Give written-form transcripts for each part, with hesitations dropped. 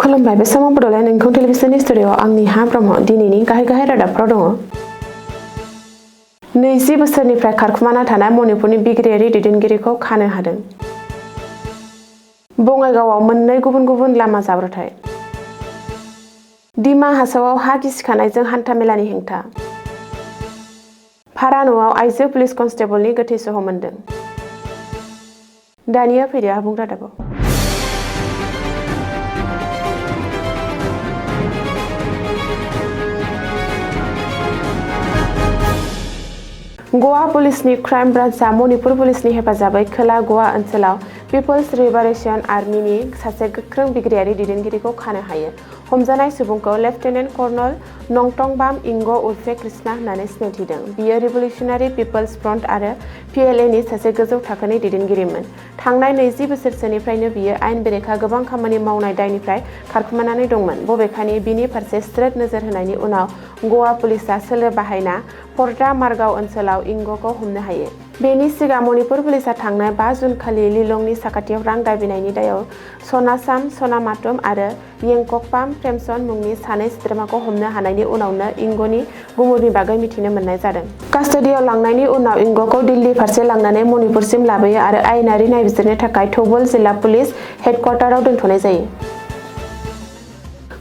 खुलुमबाय बे समाव बड'लेण्ड एंखं टेलिभिजननि स्टुडिअ'आव आंनि हा ब्रह्म दिनैनि गाहाय रादाबफोराव दङ। 20 बोसोरनिफ्राय खारखुमाना थानाय मणिपुरनि बिग्रायारि दैदेनगिरिखौ खानो हादों। बङाइगावआव मोननै गुबुन गुबुन लामा जाब्रबथाय। दिमा हासावआव हा गिसिखानायजों हान्थामेलानि हेंथा। भारा न'आव आइजो पुलिस कनस्टेबलनि गोथै सह मोन्दों। दानिया फैदो आबुं रादाबाव। गवा पुलिसनि क्राइम ब्रान्चआ मणिपुर पुलिसनि हेफाजाबै खोला गवा ओनसोलाव पिपल्स लिबारेशन आर्मीनि सासे गोख्रों बिग्रायारि दैदेनगिरिखौ खानो हायो। हमजानाय सुबुंखौ लेफ्टिनेन्ट कर्नेल नंटंबाम इंग उर्फे कृष्णा होननानै सिनायथिदों। बियो रिभलिउशनारि पिपल्स फ्रन्ट आरो PLAनि सासे गोजौ थाखोनि दैदेनगिरिमोन। थांनाय 20 बोसोरसोनिफ्रायनो बियो आयेन बेरेखा गोबां खामानि मावनाय दायनिफ्राय खारखुमानानै दंमोन। बबेखानि बिनि फारसे स्रोद नोजोर होनायनि उनाव गवा पुलिसआ सोलो बाहायना पर्टा मारगाव ओनसोलाव इंगखौ हमनो हायो। बेनि सिगां मणिपुर पुलिसआ थांनाय 5 जुन खालि लिलंनि साखाथियाव रां दाबिनायनि दायाव सनासाम सनामातुम आरो येंककपाम प्रेमसन मुंनि सानै सोद्रोमाखौ हमनो हानायनि उनावनो इंगनि गुमुरनि बागै मिथिनो मोननाय जादों। कास्टडियाव लांनायनि उनाव इंगखौ दिल्ली फारसे लांनानै मणिपुरसिम लाबोयो आरो आयेनारि नायबिजिरनो थाखाय थौबल जिल्ला पुलिस हेडक्वार्टाराव दोनथ'नाय जायो।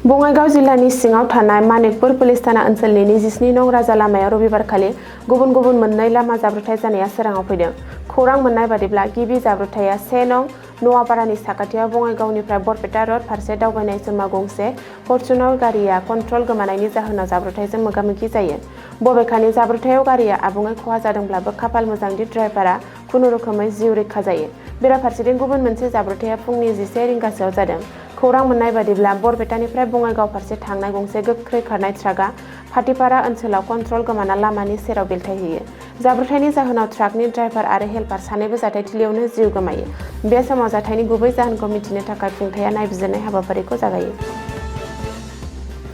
बङाइगाव जिल्लानि सिङाव थानाय मानिकपुर पुलिस थाना ओनसोलनि 27 नं राजा लामायाव रबिबारखालि गुबुन गुबुन मोननै लामा जाब्रबथाय जानाया सोराङाव फैदों। खौरां मोननाय बादिब्ला गिबि जाब्रबथाया 1 नं नवापारानि साखाथियाव बङाइगावनिफ्राय बरपेटा रड फारसे दावबायनाय समाव गंसे फर्चुनार गारिया कन्ट्रल गोमानायनि जाहोनाव जाब्रबथायजों मोगा-मोगि जायो। बबेखानि जाब्रबथायाव गारिया आबुङै खहा जादोंब्लाबो खाफाल मोजांदि ड्राइभारआ खुनुरुखुमै जिउ रैखा जायो। बेराफारसेथिं गुबुन मोनसे जाब्रबथाया फुंनि 11 रिंगासोआव जादों। खौरां मोननाय बादिब्ला बरपेटानिफ्राय बङाइगाव फारसे थांनाय गंसे गोख्रै खारनाय ट्राकआ फाटिपारा ओनसोलाव कन्ट्रल गोमाना लामानि सेराव बेलथायहैयो। जाब्रबथायनि जाहोनाव ट्राकनि ड्राइभार आरो हेल्पार सानैबो जाथायथिलियावनो जिउ गोमायो। बे समाव जाथायनि गुबै जाहोनखौ मिथिनो थाखाय खुंथायआ नायबिजिरनाय हाबाफारिखौ जागायो।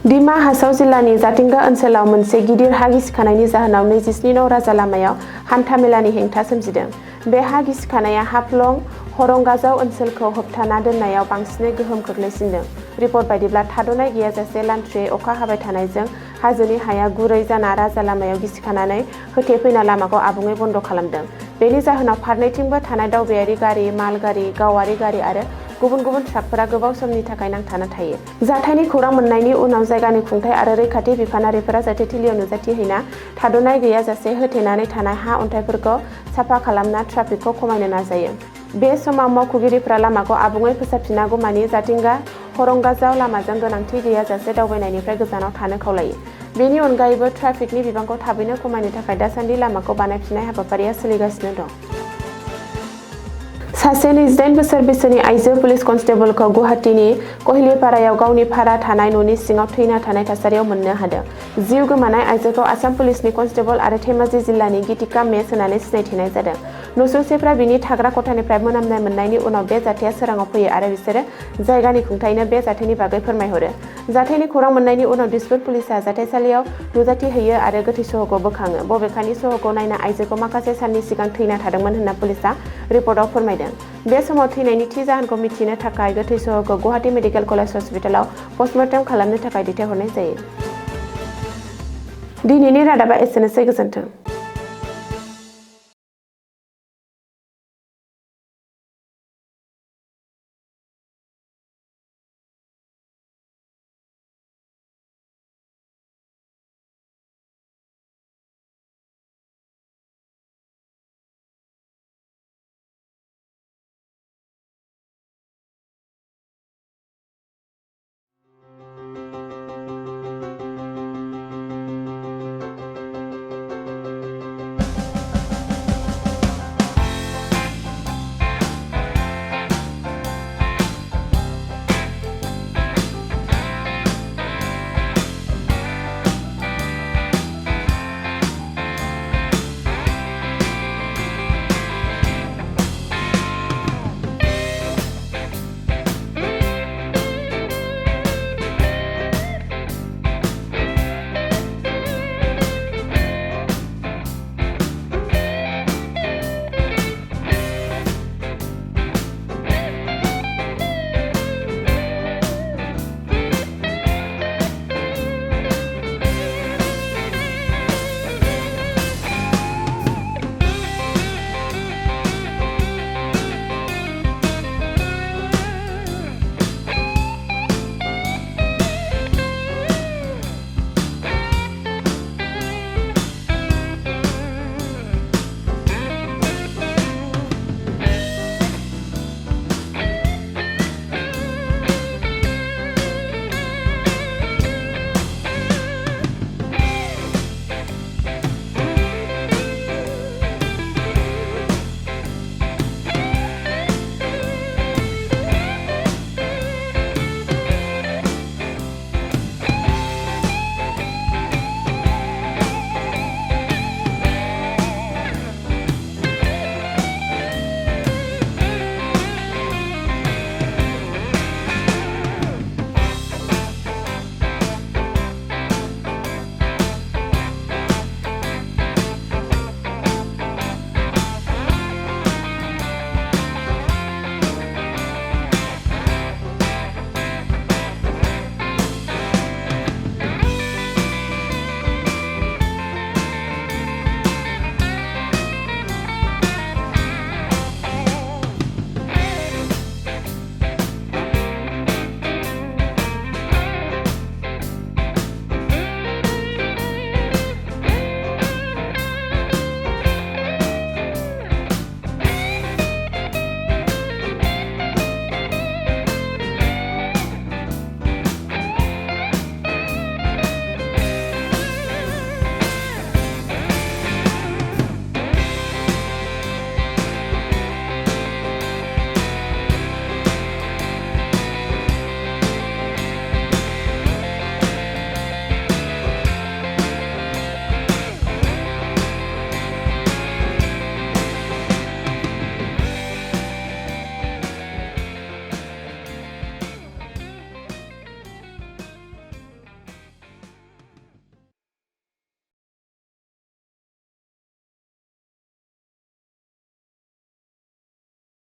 दिमा हासाव जिल्लानि जाथिंगा ओनसोलाव मोनसे गिदिर हा गिसिखानायनि जाहोनाव 27 नं राजा लामायाव हान्था-मेलानि हेंथा सोमजिदों। बे हा गिसिखानाया हाफ्लं हरंगाजाव ओनसोलखौ होबथाना दोननायाव बांसिनै गोहोम खोख्लैसिनदों। रिपर्ट बायदिब्ला थाद'नाय गैयाजासे लान्थ्रियै अखा हाबाय थानायजों हाजोनि हाया गुरै जाना राजा लामायाव गिसिखानानै होथेफैना लामाखौ आबुङै बन्द' खालामदों। बेनि जाहोनाव फारनैथिंबो थानाय दावबायारि गारि, माल गारि, गावारि गारि आरो गुबुन गुबुन ट्राकफोरा गोबाव समनि थाखाय नांथाना थायो। जाथायनि खौरां मोननायनि उनाव जायगानि खुंथाय आरो रैखाथि बिफानारिफोरा जाथायथिलियाव नुजाथिहैना थाद'नाय गैयाजासे होथेनानै थानाय हा अन्थाइफोरखौ साफा खालामना ट्राफिकखौ खमायनो नाजायो। बे समाव मावख'गिरिफोरा लामाखौ आबुङै फोसाबफिनागौमानि जाथिंगा हरंगाजाव लामाजों गोनांथि गैयाजासे दावबायनायनिफ्राय गोजानाव थानो खावलायो। बेनि अनगायैबो ट्राफिकनि बिबांखौ थाबैनो खमायनो थाखाय दासान्दि लामाखौ बानायफिननाय हाबाफारिया सोलिगासिनो दं। सासे 28 बोसोर बैसोनि आइजो पुलिस कनस्टेबलखौ गुवाहाटीनि कहिलिपारायाव गावनि भारा थानाय न'नि सिङाव थैना थानाय थासारियाव मोननो हादों। जिउ गोमानाय आइजोखौ आसाम पुलिसनि कनस्टेबल आरो धेमाजि जिल्लानि गीतिका मेस होननानै सिनायथिनाय जादों। नसुंसेफ्रा बिनि थाग्रा खथानिफ्राय मोनामनाय मोननायनि उनाव बे जाथाया सोराङाव फैयो आरो बिसोरो जायगानि खुंथायनो बे जाथायनि बागै फोरमायहरो। जाथायनि खौरां मोननायनि उनाव दिसपुर पुलिसआ जाथायसालियाव नुजाथिहैयो आरो गोथै सहखौ बोखाङो। बबेखानि सहखौ नायना आइजोखौ माखासे साननि सिगां थैना थादोंमोन होनना पुलिसआ रिपर्टआव फोरमायदों। बे समाव थैनायनि थि जाहोनखौ मिथिनो थाखाय गोथै सहखौ गुवाहाटी मेडिकेल कलेज हस्पिटालाव पस्टमर्टेम खालामनो थाखाय दैथायहरनाय जायो। दिनैनि रादाबा एसेनोसै, गोजोन्थों।